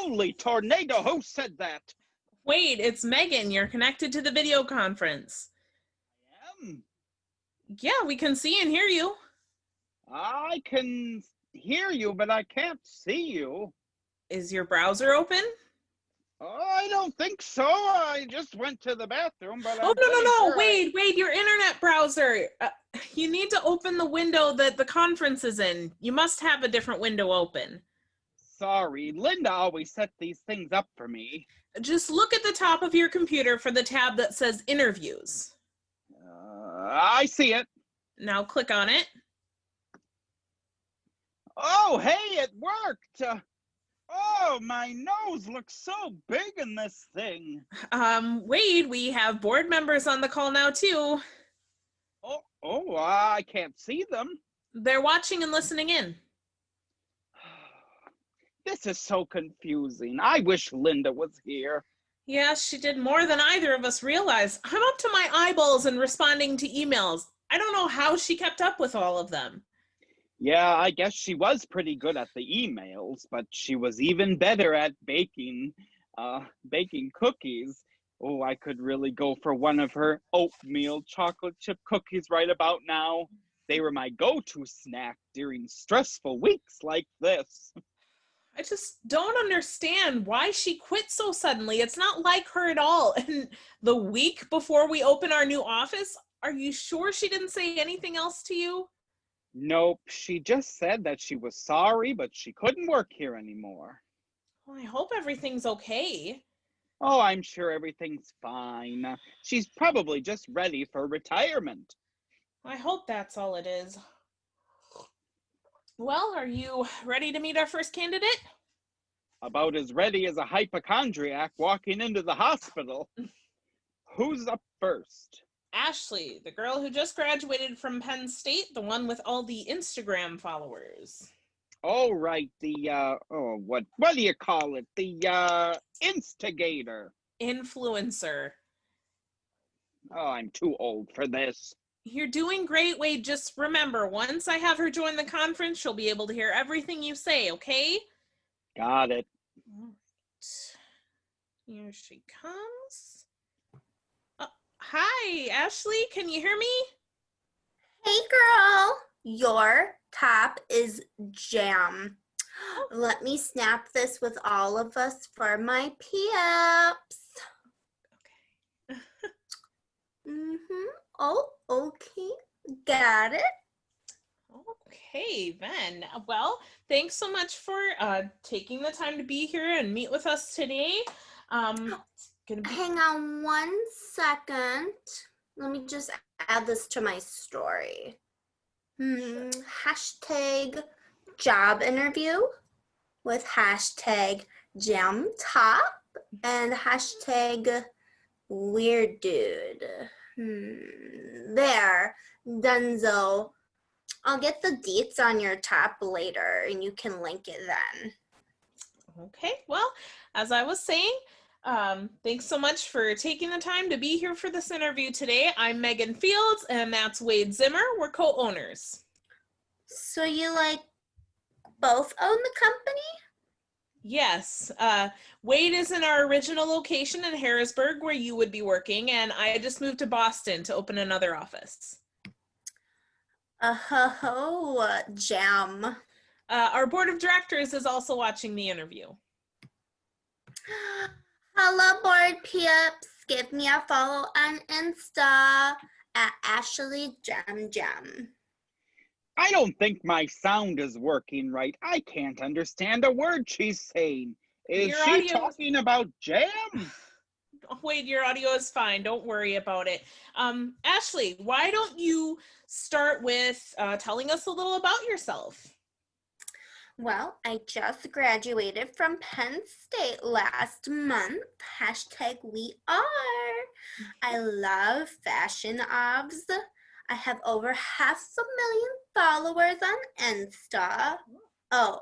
Holy tornado, who said that? Wait, it's Megan. You're connected to the video conference. I am. Yeah, we can see and hear you. I can hear you, but I can't see you. Is your browser open? I don't think so. I just went to the bathroom, but Oh, I'm pretty no. sure Wait, your internet browser. You need to open the window that the conference is in. You must have a different window open. Sorry, Linda always set these things up for me. Just look at the top of your computer for the tab that says interviews. I see it. Now click on it. Oh, hey, it worked. Oh, my nose looks so big in this thing. Wade, we have board members on the call now too. I can't see them. They're watching and listening in. This is so confusing. I wish Linda was here. Yeah, she did more than either of us realize. I'm up to my eyeballs in responding to emails. I don't know how she kept up with all of them. Yeah, I guess she was pretty good at the emails, but she was even better at baking cookies. Oh, I could really go for one of her oatmeal chocolate chip cookies right about now. They were my go-to snack during stressful weeks like this. I just don't understand why she quit so suddenly. It's not like her at all. And the week before we open our new office, are you sure she didn't say anything else to you? Nope, she just said that she was sorry, but she couldn't work here anymore. Well, I hope everything's okay. Oh, I'm sure everything's fine. She's probably just ready for retirement. I hope that's all it is. Well, are you ready to meet our first candidate? About as ready as a hypochondriac walking into the hospital. Who's up first? Ashley, the girl who just graduated from Penn State, the one with all the Instagram followers. Oh, right, what do you call it? The instigator. Influencer. Oh, I'm too old for this. You're doing great, Wade. Just remember, once I have her join the conference, she'll be able to hear everything you say, okay? Got it. All right. Here she comes. Hi, Ashley. Can you hear me? Hey, girl. Your top is jam. Let me snap this with all of us for my peeps. Okay. Oh, okay. Got it. Okay, then. Well, thanks so much for taking the time to be here and meet with us today. Hang on 1 second. Let me just add this to my story. Hashtag job interview with hashtag jam top and hashtag weird dude. There, Dunzo. I'll get the deets on your top later and you can link it then. Okay, well, as I was saying, thanks so much for taking the time to be here for this interview today. I'm Megan Fields and that's Wade Zimmer. We're co-owners. So you both own the company? Yes. Wade is in our original location in Harrisburg where you would be working, and I just moved to Boston to open another office. Jam. Our board of directors is also watching the interview. Hello, board peeps. Give me a follow on Insta at Ashley Jam. I don't think my sound is working right. I can't understand a word she's saying. Is she talking about jam? Wait, your audio is fine. Don't worry about it. Ashley, why don't you start with telling us a little about yourself? Well, I just graduated from Penn State last month. Hashtag we are. I love fashion obs. I have over 500,000 followers on Insta. Oh,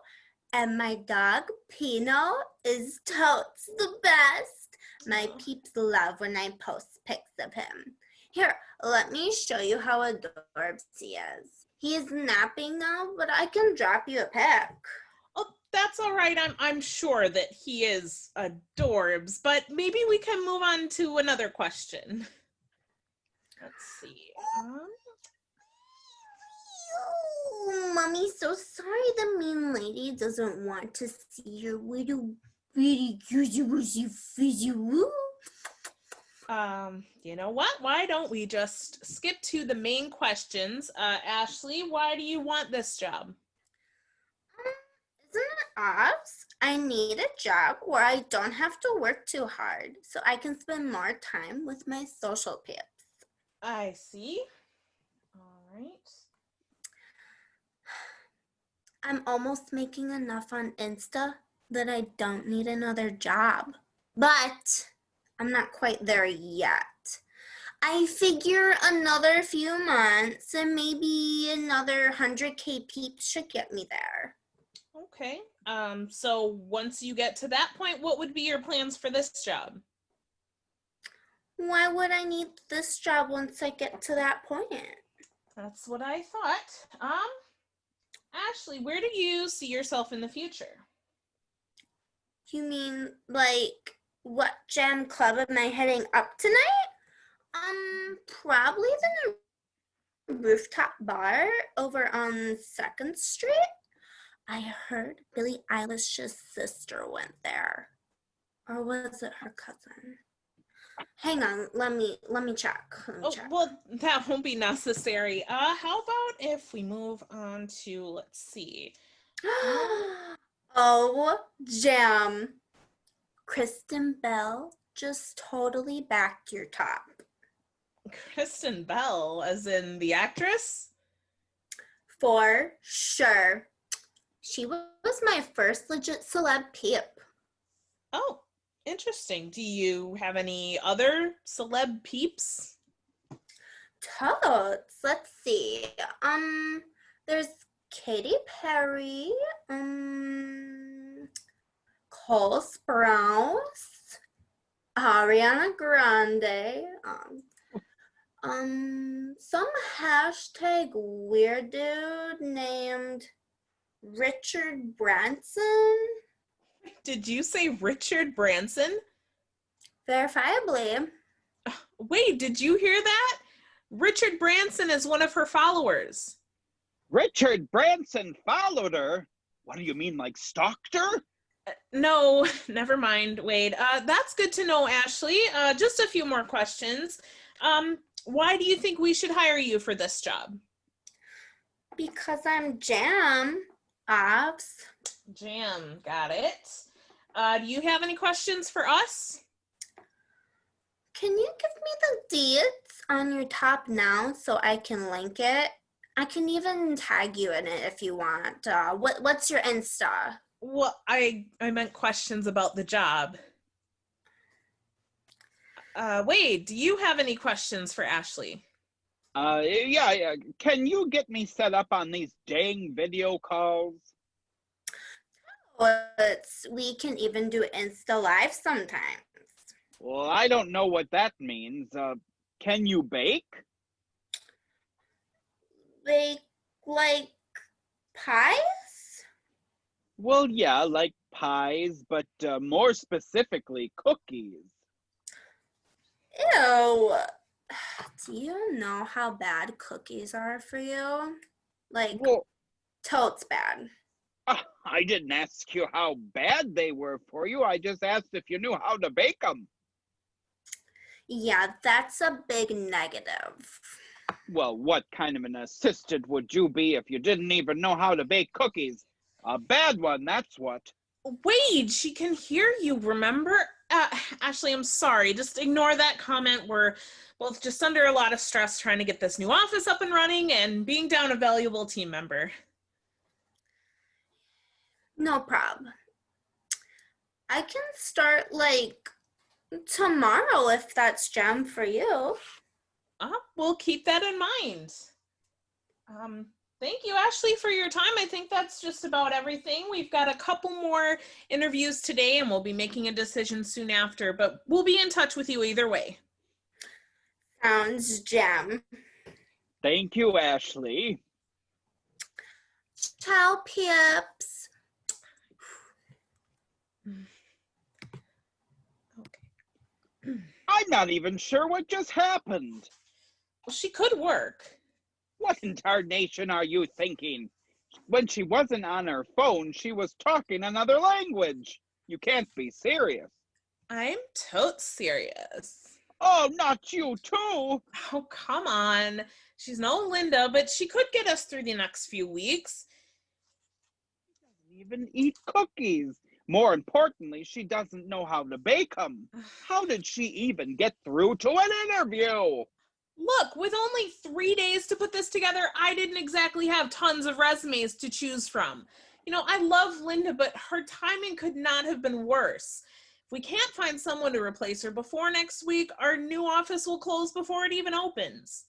and my dog Pino is totes the best. My peeps love when I post pics of him. Here, let me show you how adorbs he is. He is napping now, but I can drop you a pic. Oh, that's all right. I'm sure that he is adorbs, but maybe we can move on to another question. Let's see. Oh, Mommy, so sorry the mean lady doesn't want to see your little bitty goosey fizzy woo. You know what? Why don't we just skip to the main questions? Ashley, why do you want this job? Isn't it obvious? I need a job where I don't have to work too hard so I can spend more time with my social peeps. I see. All right. I'm almost making enough on Insta that I don't need another job. But I'm not quite there yet. I figure another few months and maybe another 100K peeps should get me there. Okay. So once you get to that point, what would be your plans for this job? Why would I need this job once I get to that point? That's what I thought. Ashley, where do you see yourself in the future? You mean like what jam club am I heading up tonight? Probably the rooftop bar over on 2nd Street. I heard Billie Eilish's sister went there. Or was it her cousin? Hang on, let me check. Check. Well, that won't be necessary. How about if we move on to, let's see. Oh, jam. Kristen Bell just totally backed your top. Kristen Bell, as in the actress? For sure. She was my first legit celeb peep. Oh, interesting. Do you have any other celeb peeps? Totes. Let's see. There's Katy Perry, Cole Sprouse, Ariana Grande, some hashtag weird dude named Richard Branson. Did you say Richard Branson? Verifiably. Wait, did you hear that? Richard Branson is one of her followers. Richard Branson followed her? What do you mean, like stalked her? No, never mind, Wade. That's good to know, Ashley. Just a few more questions. Why do you think we should hire you for this job? Because I'm jam. Obs. Jam, got it. Do you have any questions for us? Can you give me the deets on your top now so I can link it? I can even tag you in it if you want. What's your Insta? Well, I meant questions about the job. Wade, do you have any questions for Ashley? Yeah. Can you get me set up on these dang video calls? We can even do Insta Live sometimes. Well, I don't know what that means. Can you bake? Bake like pies? Well, yeah, like pies, but more specifically, cookies. Ew. Do you know how bad cookies are for you? Like, Well, totes bad. I didn't ask you how bad they were for you. I just asked if you knew how to bake them. Yeah, that's a big negative. Well, what kind of an assistant would you be if you didn't even know how to bake cookies? A bad one, that's what. Wade, she can hear you, remember? Ashley, I'm sorry. Just ignore that comment. We're both just under a lot of stress trying to get this new office up and running and being down a valuable team member. No problem. I can start like tomorrow if that's jam for you. We'll keep that in mind. Thank you, Ashley, for your time. I think that's just about everything. We've got a couple more interviews today and we'll be making a decision soon after, but we'll be in touch with you either way. Sounds jam. Thank you, Ashley. Ciao, peeps. Okay. I'm not even sure what just happened. Well, she could work. What in tarnation are you thinking? When she wasn't on her phone, she was talking another language. You can't be serious. I'm totes serious. Oh, not you too. Oh, come on. She's no Linda, but she could get us through the next few weeks. She doesn't even eat cookies. More importantly, she doesn't know how to bake them. How did she even get through to an interview? Look, with only 3 days to put this together, I didn't exactly have tons of resumes to choose from. You know, I love Linda, but her timing could not have been worse. If we can't find someone to replace her before next week, our new office will close before it even opens.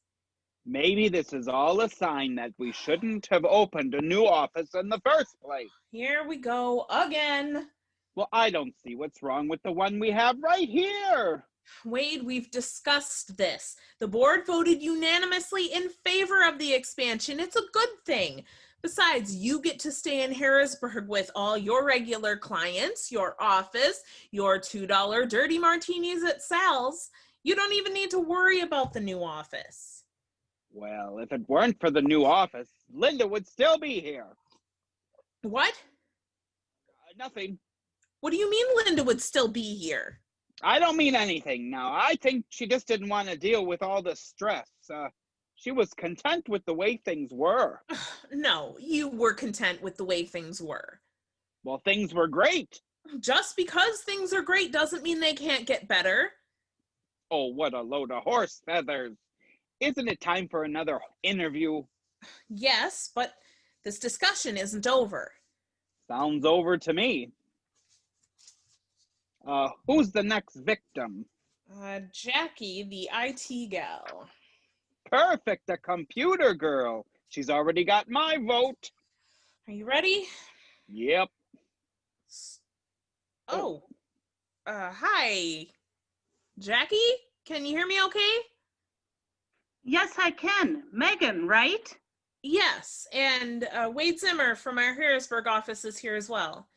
Maybe this is all a sign that we shouldn't have opened a new office in the first place. Here we go again. Well, I don't see what's wrong with the one we have right here. Wade, we've discussed this. The board voted unanimously in favor of the expansion. It's a good thing. Besides, you get to stay in Harrisburg with all your regular clients, your office, your $2 dirty martinis at Sal's. You don't even need to worry about the new office. Well, if it weren't for the new office, Linda would still be here. What? Nothing. What do you mean Linda would still be here? I don't mean anything now. I think she just didn't want to deal with all the stress. She was content with the way things were. No, you were content with the way things were. Well, things were great. Just because things are great doesn't mean they can't get better. Oh, what a load of horse feathers. Isn't it time for another interview? Yes, but this discussion isn't over. Sounds over to me. Who's the next victim? Jackie, the IT gal. Perfect, a computer girl. She's already got my vote. Are you ready? Yep. Oh. Hi. Jackie, can you hear me okay? Yes, I can. Megan, right? Yes, and Wade Zimmer from our Harrisburg office is here as well.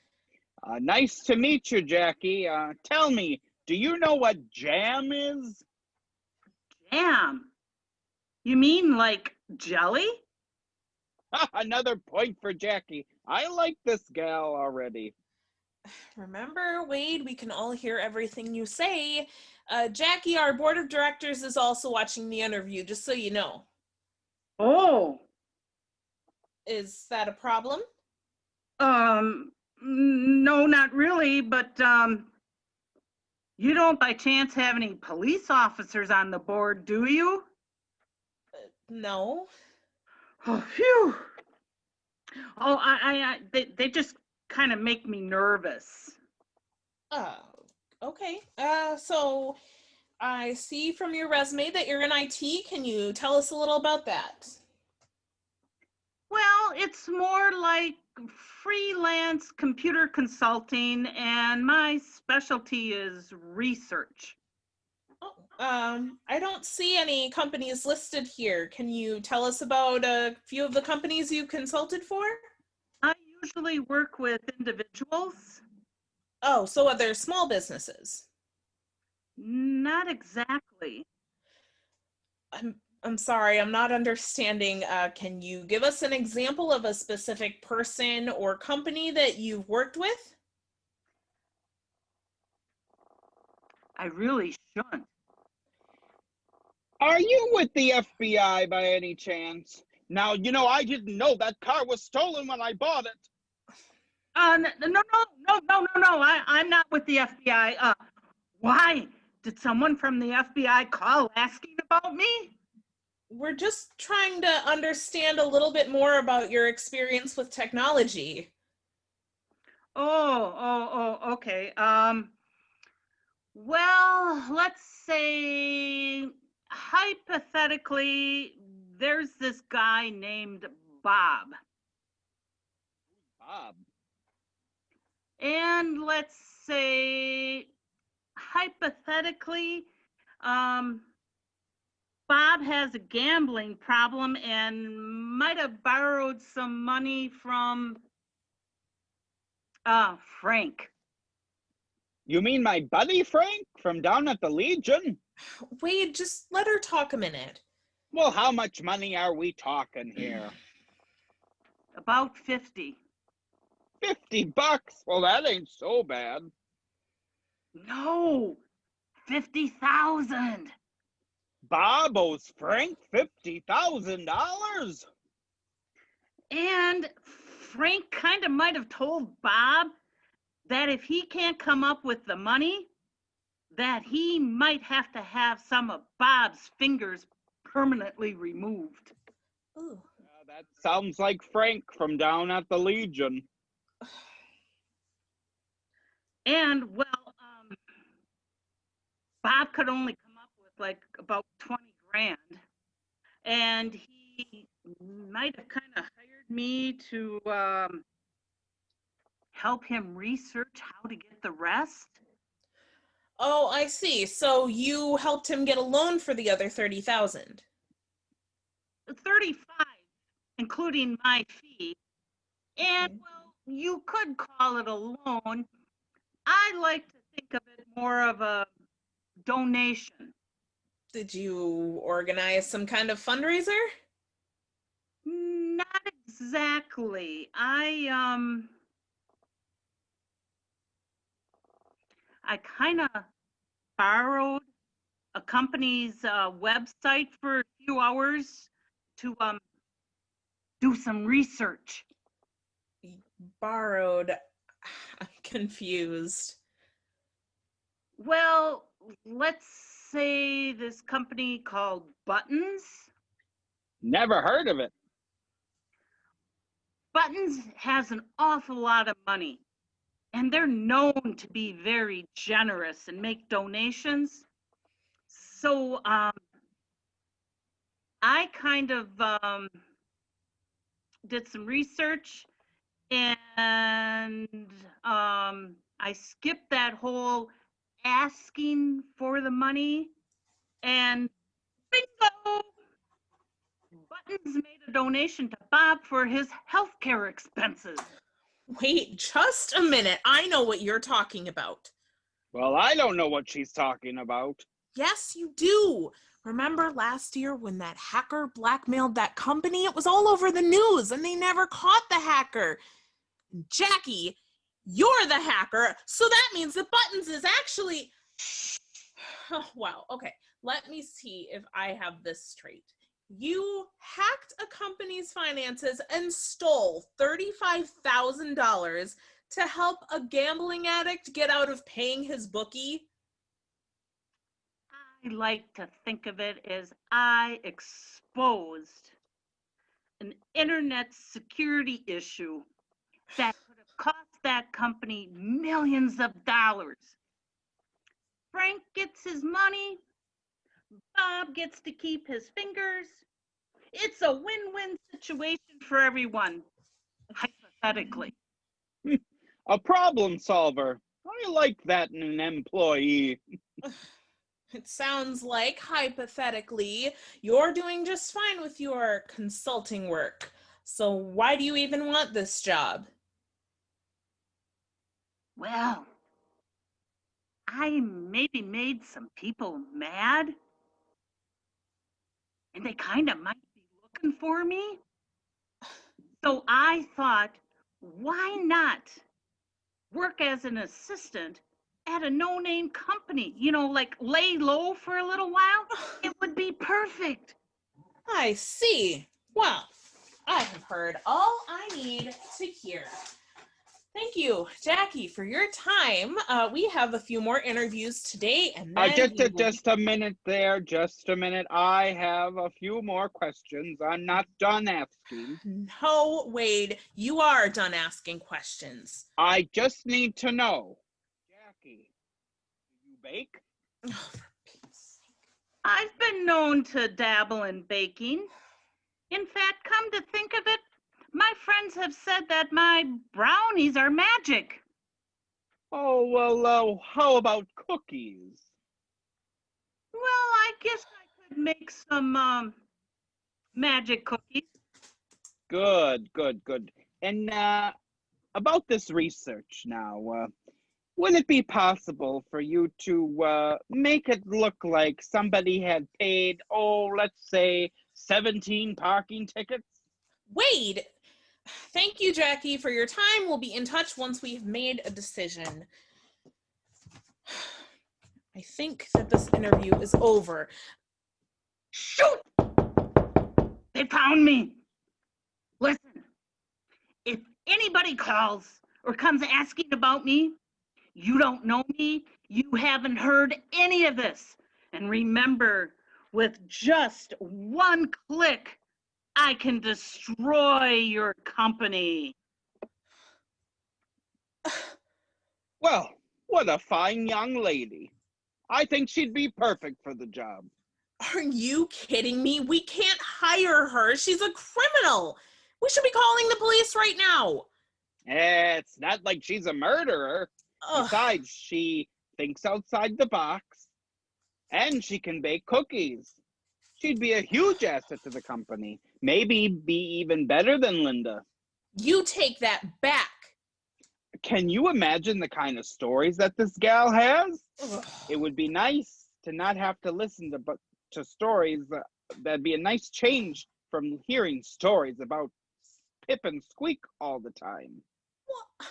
Nice to meet you, Jackie. Tell me, do you know what jam is? Jam. You mean like jelly? Another point for Jackie. I like this gal already. Remember, Wade, we can all hear everything you say. Jackie, our board of directors is also watching the interview, just so you know. Oh. Is that a problem? No, not really, but you don't by chance have any police officers on the board, do you? No. Oh, phew. Oh, they just kind of make me nervous. Okay. So I see from your resume that you're in IT. Can you tell us a little about that? Well, it's more like freelance computer consulting, and my specialty is research. Oh, I don't see any companies listed here. Can you tell us about a few of the companies you consulted for? I usually work with individuals. Oh, so other small businesses. Not exactly. I'm sorry, I'm not understanding. Can you give us an example of a specific person or company that you've worked with? I really shouldn't. Are you with the FBI by any chance? Now, you know, I didn't know that car was stolen when I bought it. No. I'm not with the FBI. Why? Did someone from the FBI call asking about me? We're just trying to understand a little bit more about your experience with technology. Okay. Well, let's say hypothetically, there's this guy named Bob. Bob. And let's say hypothetically, Bob has a gambling problem and might have borrowed some money from Frank. You mean my buddy Frank from down at the Legion? Wade, just let her talk a minute. Well, how much money are we talking here? About 50. $50? Well, that ain't so bad. No, 50,000. Bob owes Frank $50,000? And Frank kind of might have told Bob that if he can't come up with the money, that he might have to have some of Bob's fingers permanently removed. Ooh. That sounds like Frank from down at the Legion. And, well, Bob could only come up with like about 20 grand. And he might have kind of hired me to help him research how to get the rest. Oh, I see. So you helped him get a loan for the other 30,000. 35, including my fee. And, well, you could call it a loan. I like to think of it more of a donation. Did you organize some kind of fundraiser? Not exactly. I kind of borrowed a company's website for a few hours to do some research. Borrowed. I'm confused. Well, let's say this company called Buttons. Never heard of it. Buttons has an awful lot of money, and they're known to be very generous and make donations. So I kind of did some research, and I skipped that whole asking for the money, and bingo! Buttons made a donation to Bob for his healthcare expenses. Wait, just a minute. I know what you're talking about. Well, I don't know what she's talking about. Yes, you do. Remember last year when that hacker blackmailed that company? It was all over the news and they never caught the hacker. Jackie, you're the hacker, so that means that Buttons is actually... Oh, wow, okay. Let me see if I have this straight. You hacked a company's finances and stole $35,000 to help a gambling addict get out of paying his bookie? I like to think of it as I exposed an internet security issue that could have cost that company millions of dollars. Frank gets his money, Bob gets to keep his fingers. It's a win-win situation for everyone, hypothetically. A problem solver. I like that in an employee. It sounds like, hypothetically, you're doing just fine with your consulting work. So why do you even want this job? Well, I maybe made some people mad, and they kind of might be looking for me. So I thought, why not work as an assistant at a no-name company? You know, like lay low for a little while? It would be perfect. I see. Well, I have heard all I need to hear. Thank you, Jackie, for your time. We have a few more interviews today, and then Just a minute there, just a minute. I have a few more questions. I'm not done asking. No, Wade, you are done asking questions. I just need to know, Jackie, do you bake? Oh, for Pete's sake. I've been known to dabble in baking. In fact, come to think of it, my friends have said that my brownies are magic. Oh, well, how about cookies? Well, I guess I could make some magic cookies. Good. And about this research now, would it be possible for you to make it look like somebody had paid, let's say 17 parking tickets? Wade, thank you, Jackie, for your time. We'll be in touch once we've made a decision. I think that this interview is over. Shoot! They found me. Listen, if anybody calls or comes asking about me, you don't know me, you haven't heard any of this. And remember, with just one click, I can destroy your company. Well, what a fine young lady. I think she'd be perfect for the job. Are you kidding me? We can't hire her. She's a criminal. We should be calling the police right now. It's not like she's a murderer. Ugh. Besides, she thinks outside the box, and she can bake cookies. She'd be a huge asset to the company. Maybe be even better than Linda. You take that back. Can you imagine the kind of stories that this gal has? Ugh. It would be nice to not have to listen to stories. That'd be a nice change from hearing stories about Pip and Squeak all the time. Well,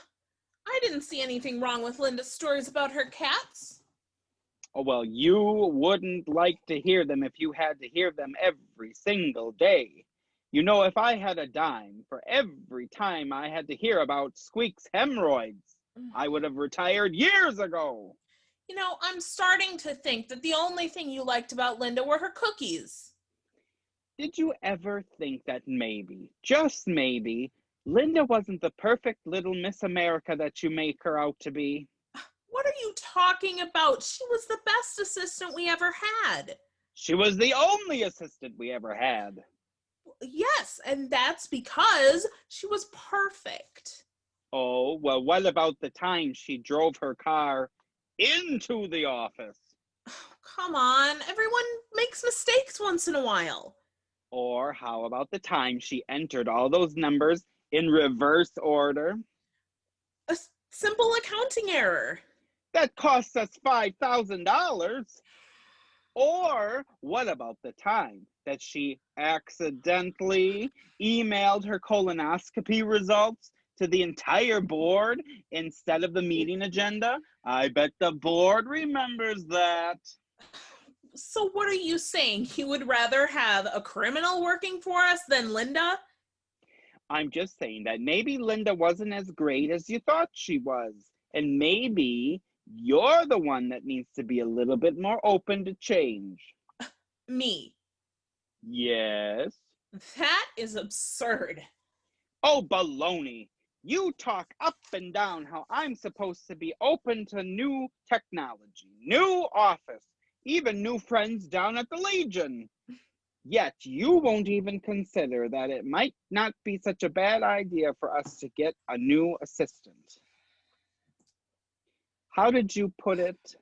I didn't see anything wrong with Linda's stories about her cats. Oh, well, you wouldn't like to hear them if you had to hear them every single day. You know, if I had a dime for every time I had to hear about Squeak's hemorrhoids, I would have retired years ago. You know, I'm starting to think that the only thing you liked about Linda were her cookies. Did you ever think that maybe, just maybe, Linda wasn't the perfect little Miss America that you make her out to be? What are you talking about? She was the best assistant we ever had. She was the only assistant we ever had. Yes, and that's because she was perfect. Oh, well, what about the time she drove her car into the office? Come on, everyone makes mistakes once in a while. Or how about the time she entered all those numbers in reverse order? A simple accounting error. That cost us $5,000. Or what about the time that she accidentally emailed her colonoscopy results to the entire board instead of the meeting agenda? I bet the board remembers that. So what are you saying? You would rather have a criminal working for us than Linda? I'm just saying that maybe Linda wasn't as great as you thought she was. And maybe you're the one that needs to be a little bit more open to change. Me. Yes. That is absurd. Oh, baloney. You talk up and down how I'm supposed to be open to new technology, new office, even new friends down at the Legion. Yet you won't even consider that it might not be such a bad idea for us to get a new assistant. How did you put it?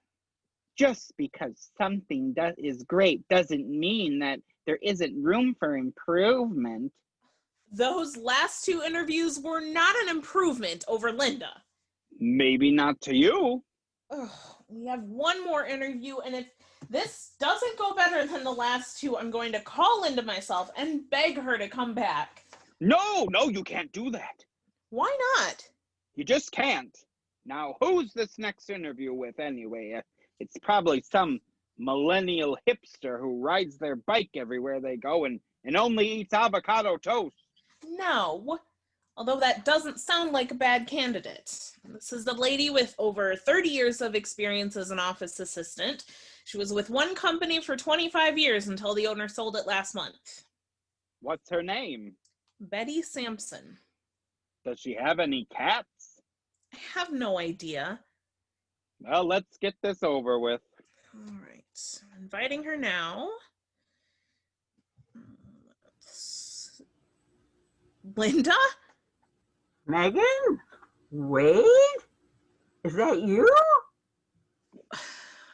Just because something is great doesn't mean that there isn't room for improvement. Those last two interviews were not an improvement over Linda. Maybe not to you. Ugh, we have one more interview, and if this doesn't go better than the last two, I'm going to call Linda myself and beg her to come back. No, you can't do that. Why not? You just can't. Now, who's this next interview with anyway? It's probably some millennial hipster who rides their bike everywhere they go and only eats avocado toast. No, although that doesn't sound like a bad candidate. This is the lady with over 30 years of experience as an office assistant. She was with one company for 25 years until the owner sold it last month. What's her name? Betty Sampson. Does she have any cats? I have no idea. Well, let's get this over with. All right, I'm inviting her now. Linda? Megan? Wade? Is that you?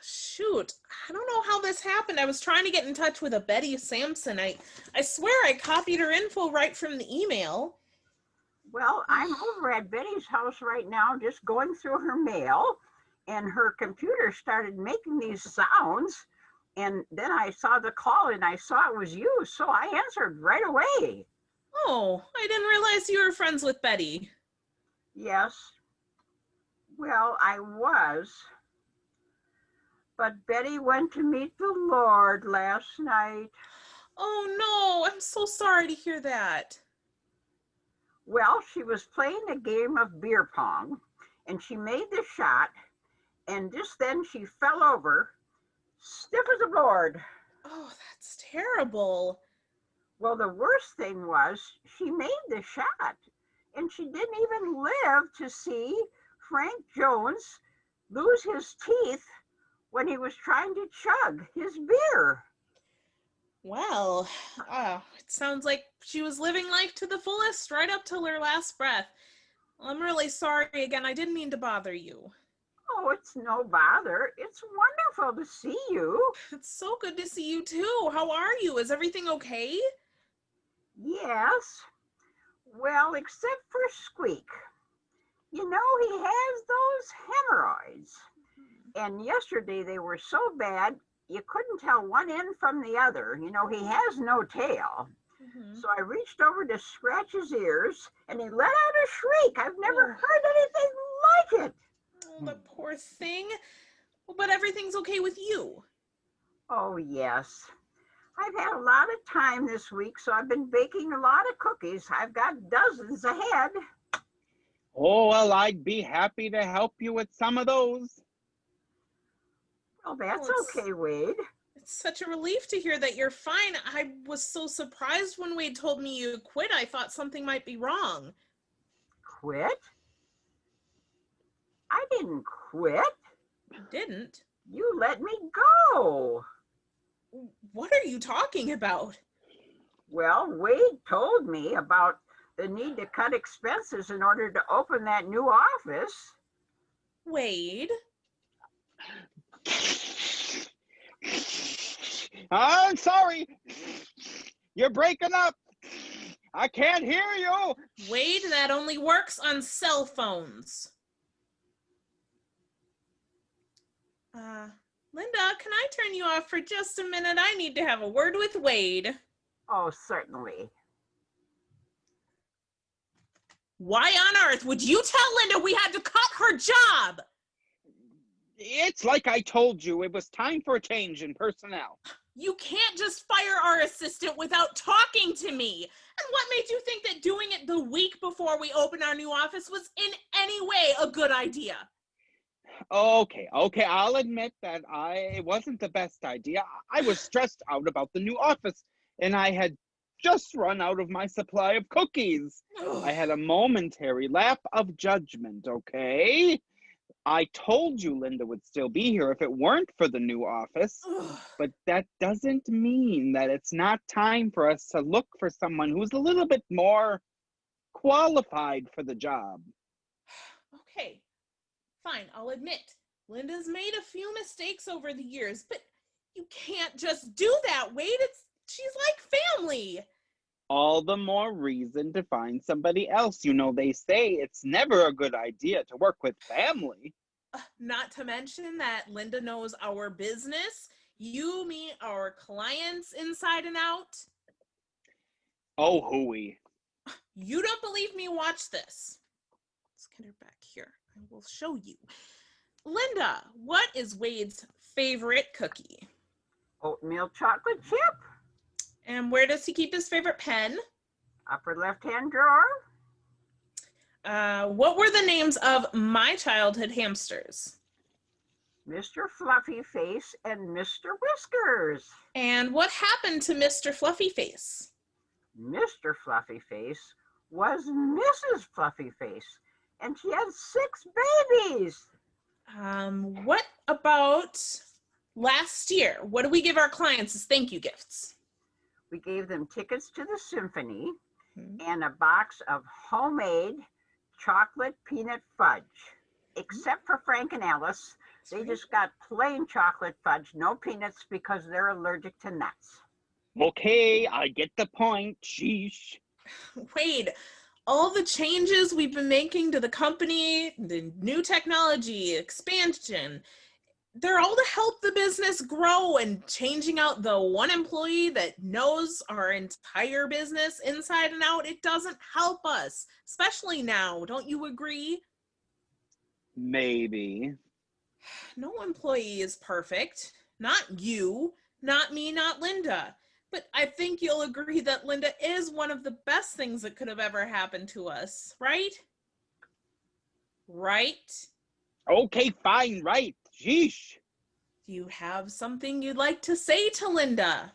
Shoot, I don't know how this happened. I was trying to get in touch with a Betty Sampson. I swear I copied her info right from the email. Well, I'm over at Betty's house right now, just going through her mail. and her computer started making these sounds. And then I saw the call and I saw it was you, so I answered right away. Oh, I didn't realize you were friends with Betty. Yes, well, I was. But Betty went to meet the Lord last night. Oh no, I'm so sorry to hear that. Well, she was playing a game of beer pong and she made the shot, and just then she fell over, stiff as a board. Oh, that's terrible. Well, the worst thing was she made the shot and she didn't even live to see Frank Jones lose his teeth when he was trying to chug his beer. Well, it sounds like she was living life to the fullest right up till her last breath. I'm really sorry again. I didn't mean to bother you. Oh, it's no bother. It's wonderful to see you. It's so good to see you too. How are you? Is everything okay? Yes. Well, except for Squeak. You know, he has those hemorrhoids. And yesterday they were so bad, you couldn't tell one end from the other. You know, he has no tail. So I reached over to scratch his ears, and he let out a shriek. I've never heard anything like it. Oh, the poor thing. But everything's okay with you. Oh, yes. I've had a lot of time this week, so I've been baking a lot of cookies. I've got dozens ahead. Oh, well, I'd be happy to help you with some of those. Well, that's Well, okay, Wade. It's such a relief to hear that you're fine. I was so surprised when Wade told me you quit. I thought something might be wrong. Quit? I didn't quit. You didn't? You let me go. What are you talking about? Well, Wade told me about the need to cut expenses in order to open that new office. Wade? I'm sorry. You're breaking up. I can't hear you. Wade, that only works on cell phones. Linda, can I turn you off for just a minute? I need to have a word with Wade. Oh, certainly. Why on earth would you tell Linda we had to cut her job? It's like I told you, it was time for a change in personnel. You can't just fire our assistant without talking to me. And what made you think that doing it the week before we open our new office was in any way a good idea? Okay, I'll admit that it wasn't the best idea. I was stressed out about the new office, and I had just run out of my supply of cookies. I had a momentary lapse of judgment, okay? I told you Linda would still be here if it weren't for the new office, but that doesn't mean that it's not time for us to look for someone who's a little bit more qualified for the job. Okay, fine, I'll admit. Linda's made a few mistakes over the years, but you can't just do that, Wade. She's like family. All the more reason to find somebody else. You know, they say it's never a good idea to work with family. Not to mention that Linda knows our business. You meet our clients inside and out. Oh, hooey. You don't believe me? Watch this. Let's get her back here. I will show you. Linda, what is Wade's favorite cookie? Oatmeal chocolate chip. And where does he keep his favorite pen? Upper left-hand drawer. What were the names of my childhood hamsters? Mr. Fluffy Face and Mr. Whiskers. And what happened to Mr. Fluffy Face? Mr. Fluffy Face was Mrs. Fluffy Face, and she had 6 babies. What about last year? What do we give our clients as thank you gifts? We gave them tickets to the symphony and a box of homemade chocolate peanut fudge. Except for Frank and Alice, they just got plain chocolate fudge, no peanuts, because they're allergic to nuts. Okay, I get the point. Sheesh. Wade, all the changes we've been making to the company, the new technology, expansion, they're all to help the business grow, and changing out the one employee that knows our entire business inside and out, it doesn't help us, especially now. Don't you agree? Maybe. No employee is perfect. Not you, not me, not Linda. But I think you'll agree that Linda is one of the best things that could have ever happened to us, right? Right? Okay, fine, right. Sheesh. Do you have something you'd like to say to Linda?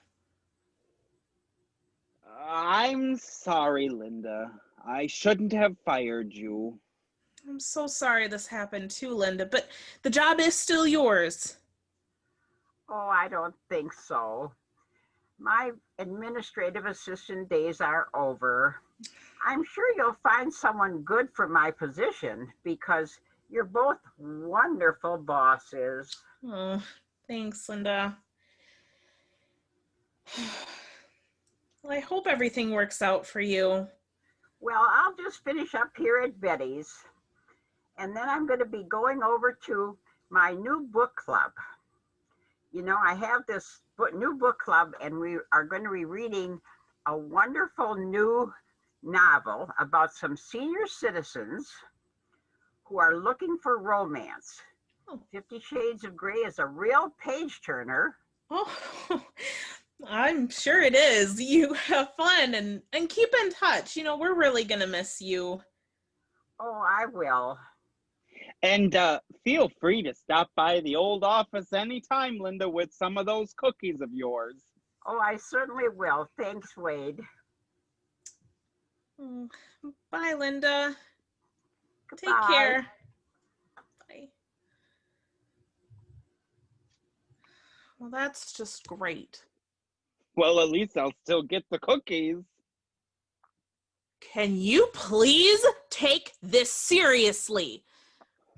I'm sorry, Linda. I shouldn't have fired you. I'm so sorry this happened too, Linda, but the job is still yours. Oh, I don't think so. My administrative assistant days are over. I'm sure you'll find someone good for my position because you're both wonderful bosses. Oh, thanks, Linda. Well, I hope everything works out for you. Well, I'll just finish up here at Betty's, and then I'm going to be going over to my new book club. You know, I have this new book club, and we are going to be reading a wonderful new novel about some senior citizens who are looking for romance. Oh. 50 Shades of Grey is a real page turner. Oh, I'm sure it is. You have fun and keep in touch. You know, we're really going to miss you. Oh, I will. And feel free to stop by the old office anytime, Linda, with some of those cookies of yours. Oh, I certainly will. Thanks, Wade. Oh, bye, Linda. Goodbye. Take care. Bye. Well, that's just great. Well, at least I'll still get the cookies. Can you please take this seriously?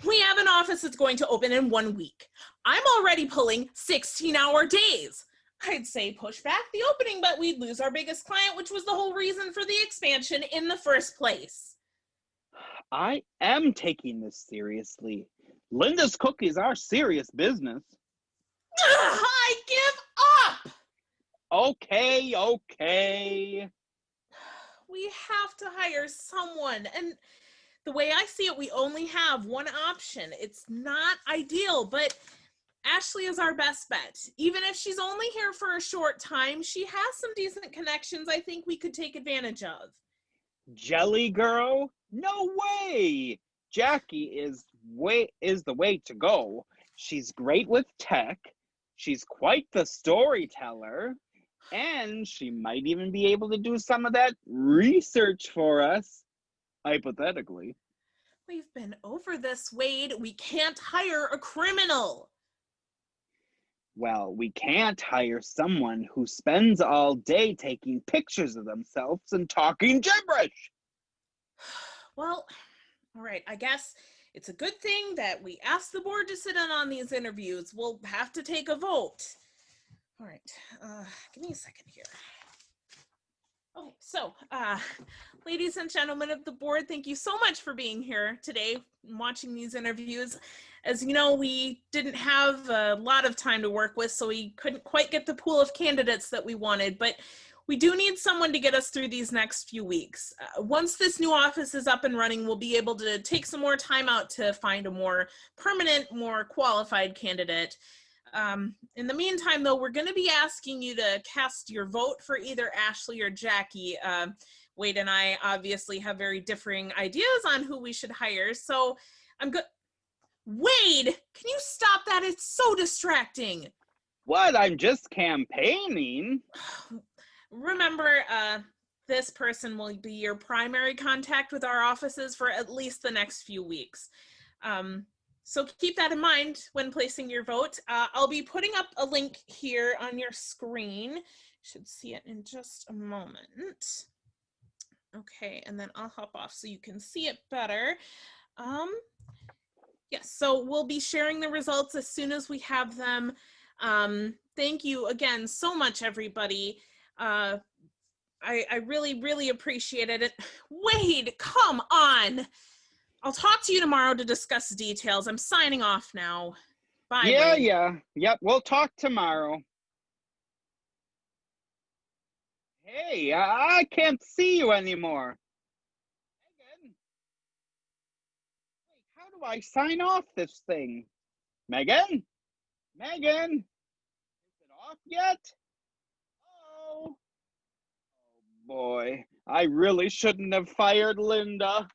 We have an office that's going to open in 1 week. I'm already pulling 16-hour days. I'd say push back the opening, but we'd lose our biggest client, which was the whole reason for the expansion in the first place. I am taking this seriously. Linda's cookies are serious business. I give up! Okay. We have to hire someone, and the way I see it, we only have one option. It's not ideal, but Ashley is our best bet. Even if she's only here for a short time, she has some decent connections I think we could take advantage of. Jelly girl? No way! Jackie is the way to go. She's great with tech. She's quite the storyteller. And she might even be able to do some of that research for us, hypothetically. We've been over this, Wade. We can't hire a criminal. Well, we can't hire someone who spends all day taking pictures of themselves and talking gibberish. Well, all right, I guess it's a good thing that we asked the board to sit in on these interviews. We'll have to take a vote. All right, give me a second here. Okay, so, ladies and gentlemen of the board, thank you so much for being here today and watching these interviews. As you know, we didn't have a lot of time to work with, so we couldn't quite get the pool of candidates that we wanted, but we do need someone to get us through these next few weeks. Once this new office is up and running, we'll be able to take some more time out to find a more permanent, more qualified candidate. In the meantime, though, we're going to be asking you to cast your vote for either Ashley or Jackie. Wade and I obviously have very differing ideas on who we should hire, so I'm good. Wade, can you stop that? It's so distracting. What? I'm just campaigning. Remember, this person will be your primary contact with our offices for at least the next few weeks. So keep that in mind when placing your vote. I'll be putting up a link here on your screen. You should see it in just a moment. Okay, and then I'll hop off so you can see it better. Yes, so we'll be sharing the results as soon as we have them. Thank you again so much, everybody. I really, really appreciate it. Wade, come on. I'll talk to you tomorrow to discuss details. I'm signing off now. Bye, Yeah, Wade. yeah. Yep, we'll talk tomorrow. Hey, I can't see you anymore. Megan? Wait, how do I sign off this thing? Megan? Megan? Is it off yet? Oh. Oh boy, I really shouldn't have fired Linda.